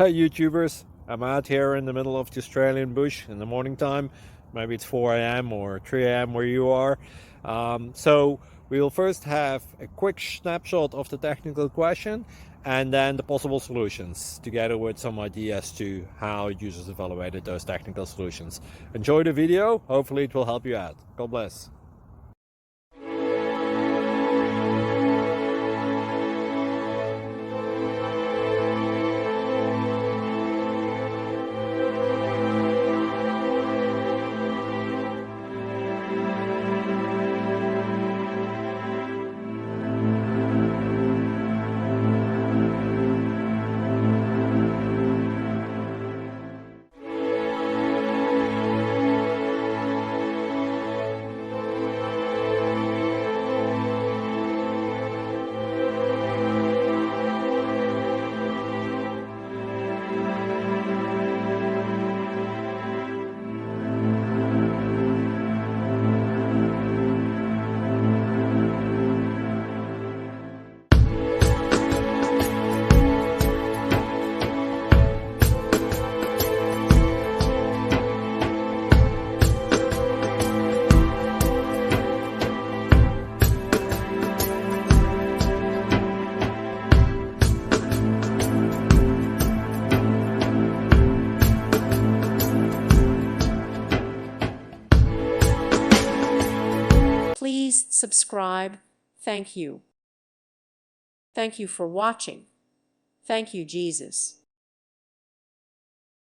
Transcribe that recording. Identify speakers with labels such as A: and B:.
A: Hey YouTubers, I'm out here in the middle of the Australian bush in the morning time. Maybe it's 4 a.m. or 3 a.m. where you are. So we'll first have a quick snapshot of the technical question and then the possible solutions, together with some ideas to how users evaluated those technical solutions. Enjoy the video, hopefully it will help you out. God bless.
B: Please subscribe. Thank you. Thank you for watching. Thank you, Jesus.